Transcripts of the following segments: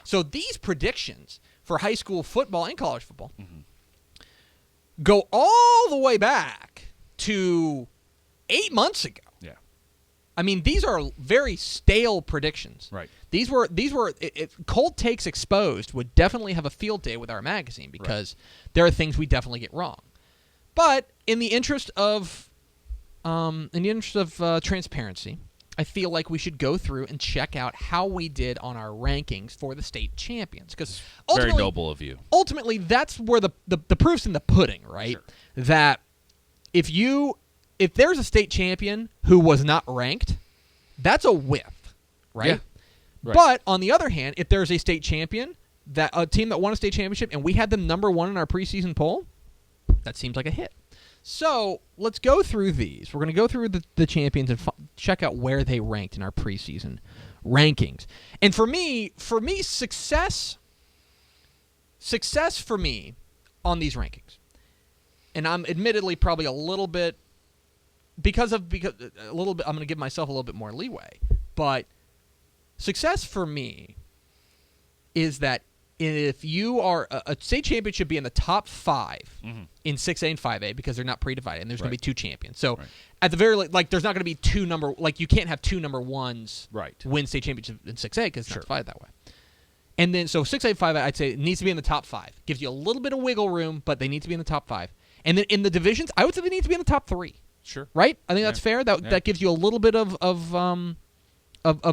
So these predictions for high school football and college football go all the way back to 8 months ago. Yeah. I mean, these are very stale predictions. Right. These were Cold Takes Exposed would definitely have a field day with our magazine because there are things we definitely get wrong. But in the interest of transparency, I feel like we should go through and check out how we did on our rankings for the state champions. Because very noble of you. Ultimately, that's where the proof's in the pudding, right? Sure. That if there's a state champion who was not ranked, that's a whiff, right? Yeah. Right. But on the other hand, if there's a state champion, a team that won a state championship, and we had them number 1 in our preseason poll, that seems like a hit. So let's go through these. We're going to go through the champions and check out where they ranked in our preseason rankings. And for me, success for me on these rankings, and I'm admittedly probably a little bit because a little bit. I'm going to give myself a little bit more leeway, but success for me is that if you are a state champion should be in the top 5 in 6A and 5A because they're not pre-divided, and there's going to be 2 champions. So at the very there's not going to be 2 you can't have 2 number 1s win state championship in 6A because it's not divided that way. And then so 6A, 5A, I'd say it needs to be in the top 5. Gives you a little bit of wiggle room, but they need to be in the top 5. And then in the divisions, I would say they need to be in the top 3. Sure. Right? I think that's fair. That gives you a little bit of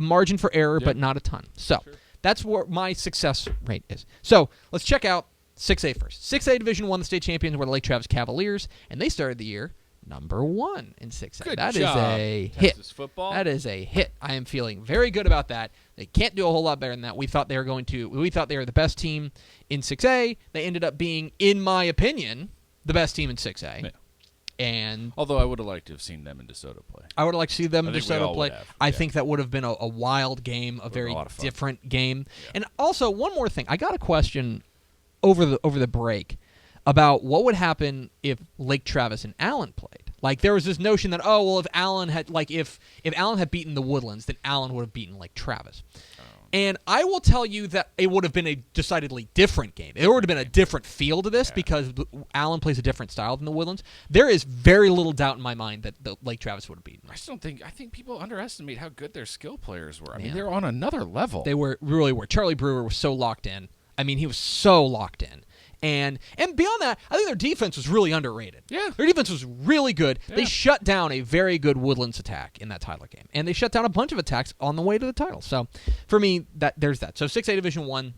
margin for error, but not a ton. So that's where my success rate is. So let's check out 6A first. 6A Division I, the state champions were the Lake Travis Cavaliers, and they started the year number 1 in 6A. Good that job, is a hit. Texas football. That is a hit. I am feeling very good about that. They can't do a whole lot better than that. We thought they were the best team in 6A. They ended up being, in my opinion, the best team in 6A. Yeah. And although I would have liked to have seen them in DeSoto play. I would have liked to see them in DeSoto play. I think that would have been a wild game, a very different game. Yeah. And also, one more thing. I got a question over the break about what would happen if Lake Travis and Allen played. Like, there was this notion that, if Allen had if Allen had beaten the Woodlands, then Allen would have beaten Lake Travis. And I will tell you that it would have been a decidedly different game. It would have been a different feel to this because Allen plays a different style than the Woodlands. There is very little doubt in my mind that the Lake Travis would have beaten. I think people underestimate how good their skill players were. I mean, they're on another level. They really were. Charlie Brewer was so locked in. I mean, he was so locked in. And beyond that, I think their defense was really underrated. Yeah. Their defense was really good. Yeah. They shut down a very good Woodlands attack in that title game. And they shut down a bunch of attacks on the way to the title. So, for me, there's that. So, 6A Division I,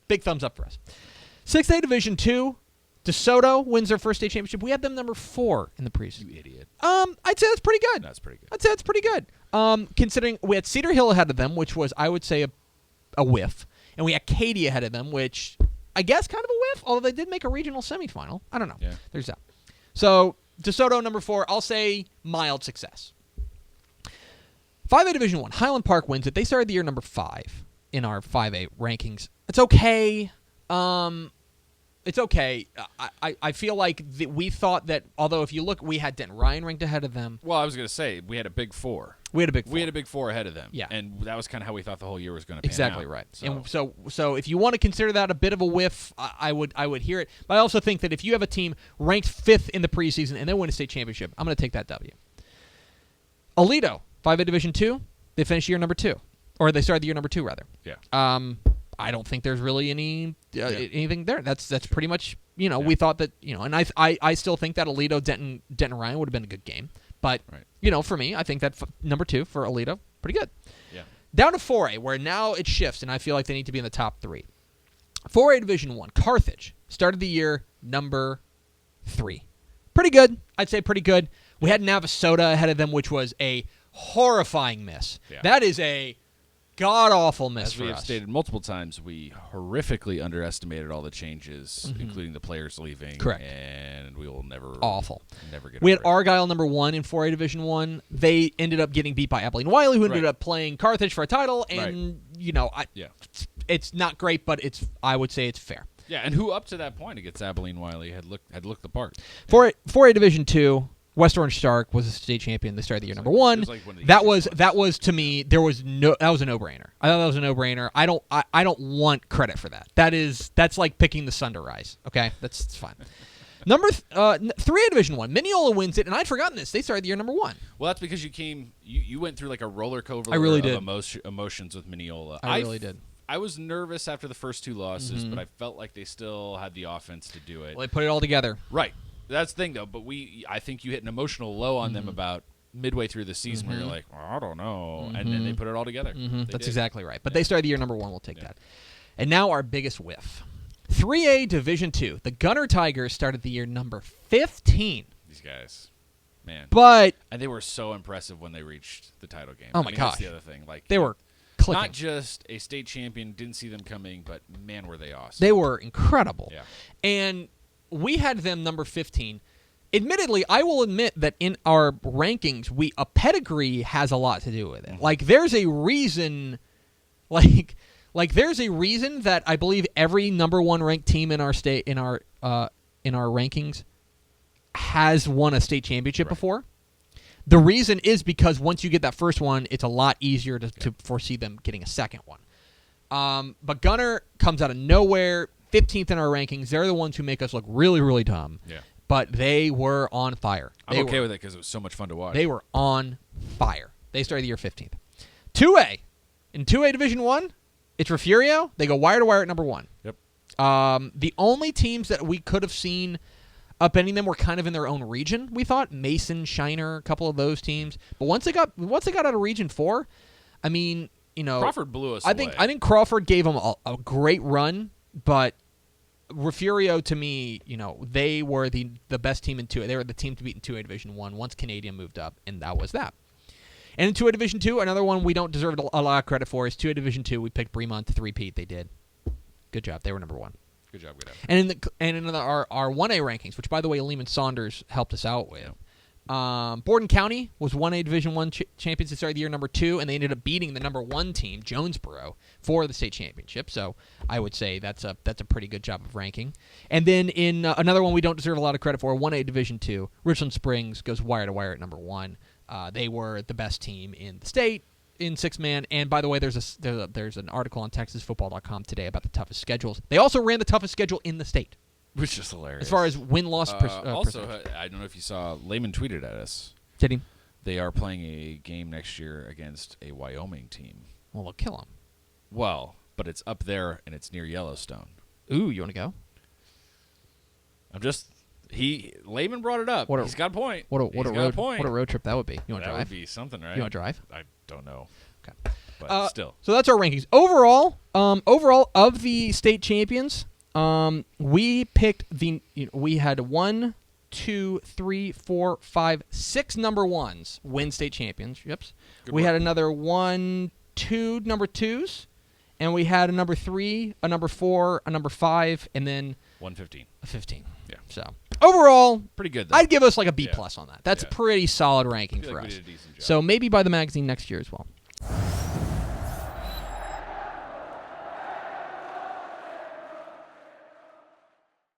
big thumbs up for us. 6A Division II, DeSoto wins their first state championship. We had them number 4 in the preseason. You idiot. I'd say that's pretty good. That's pretty good. I'd say that's pretty good. Considering we had Cedar Hill ahead of them, which was, I would say, a whiff. And we had Katy ahead of them, which I guess kind of a whiff, although they did make a regional semifinal. I don't know. Yeah. There's that. So, DeSoto, number 4, I'll say mild success. 5A Division I, Highland Park wins it. They started the year number 5 in our 5A rankings. It's okay. It's okay. I feel like we thought that, although if you look, we had Denton Ryan ranked ahead of them. Well, I was going to say, we had a big 4. We had a big 4. We had a big 4 ahead of them. Yeah. And that was kind of how we thought the whole year was going to pan Exactly out. right. So. And so if you want to consider that a bit of a whiff, I would hear it. But I also think that if you have a team ranked 5th in the preseason and they win a state championship, I'm going to take that W. Aledo, 5A Division II, they finished year number 2. Or they started the year number 2, rather. Yeah. I don't think there's really anything there. That's pretty much, we thought that, and I still think that Aledo, Denton Ryan would have been a good game. But, for me, I think that number 2 for Aledo, pretty good. Yeah. Down to 4A, where now it shifts, and I feel like they need to be in the top 3. 4A Division I, Carthage started the year number 3. Pretty good. I'd say pretty good. We had Navasota ahead of them, which was a horrifying miss. Yeah. That is a god-awful miss for us. As we have stated multiple times, we horrifically underestimated all the changes, including the players leaving. Correct. And we will never... Awful. Never get We had over it. Argyle number 1 in 4A Division I. They ended up getting beat by Abilene Wiley, who ended up playing Carthage for a title. And, it's not great, but I would say it's fair. Yeah, and who up to that point against Abilene Wiley had looked the part. 4A Division II, West Orange Stark was a state champion. They started the year number one. That was to me. That was a no-brainer. I thought that was a no-brainer. I don't want credit for that. That's like picking the sun to rise. Okay, that's fine. Number 3A Division 1, Mineola wins it, and I'd forgotten this. They started the year number 1. Well, that's because you went through like a roller coaster of emotions with Mineola. I really did. I was nervous after the first 2 losses, but I felt like they still had the offense to do it. Well, they put it all together. Right. That's the thing, though. But I think you hit an emotional low on them about midway through the season where you're like, I don't know. And then they put it all together. That's exactly right. But they started the year number 1. We'll take that. And now our biggest whiff. 3A Division 2. The Gunner Tigers started the year number 15. These guys, man. And they were so impressive when they reached the title game. Oh, my gosh. That's the other thing. Like, they were clicking. Not just a state champion, didn't see them coming, but, man, were they awesome. They were incredible. Yeah. And we had them number 15. Admittedly, I will admit that in our rankings, a pedigree has a lot to do with it. Like, there's a reason, there's a reason that I believe every number 1 ranked team in our state in our rankings has won a state championship before. The reason is because once you get that first one, it's a lot easier to foresee them getting a second one. But Gunner comes out of nowhere, 15th in our rankings. They're the ones who make us look really, really dumb. Yeah. But they were on fire. I'm okay with it because it was so much fun to watch. They were on fire. They started the year 15th. 2A. In 2A Division 1, it's Refugio. They go wire to wire at number 1. Yep. The only teams that we could have seen upending them were kind of in their own region, we thought. Mason, Shiner, a couple of those teams. But once they got out of Region 4, I mean, Crawford blew us away. I think Crawford gave them a great run, but Refugio, to me, they were the best team in 2A. They were the team to beat in 2A Division 1 once Canadian moved up, and that was that. And in 2A Division 2, another one we don't deserve a lot of credit for is 2A Division 2. We picked Bremont to three-peat. They did. Good job. They were number 1. Good job. And in our 1A rankings, which, by the way, Lehman Saunders helped us out with, Borden County was 1A Division 1 champions. They started the year number 2, and they ended up beating the number 1 team, Jonesboro, for the state championship. So I would say that's a pretty good job of ranking. And then in another one we don't deserve a lot of credit for, 1A Division 2, Richland Springs goes wire to wire at number 1. They were the best team in the state in 6-man. And by the way, there's an article on TexasFootball.com today about the toughest schedules. They also ran the toughest schedule in the state. Which is hilarious. As far as win-loss also, percentage. I don't know if you saw, Lehman tweeted at us. Did he? They are playing a game next year against a Wyoming team. Well, they'll kill them. Well, but it's up there and it's near Yellowstone. Ooh, you want to go? Lehman brought it up. He's got a point. What a road trip that would be. You want to drive? That would be something, right? You want to drive? I don't know. Okay. But still. So that's our rankings. Overall of the state champions, we picked we had 1, 2, 3, 4, 5, 6 number 1s win state championships. We had another 1, 2 number 2s, and we had a number 3, a number 4, a number 5, and then 115. A 15. Yeah. So overall, pretty good, though. I'd give us like a B+ on that. That's a pretty solid ranking for us. We did a decent job. So maybe by the magazine next year as well.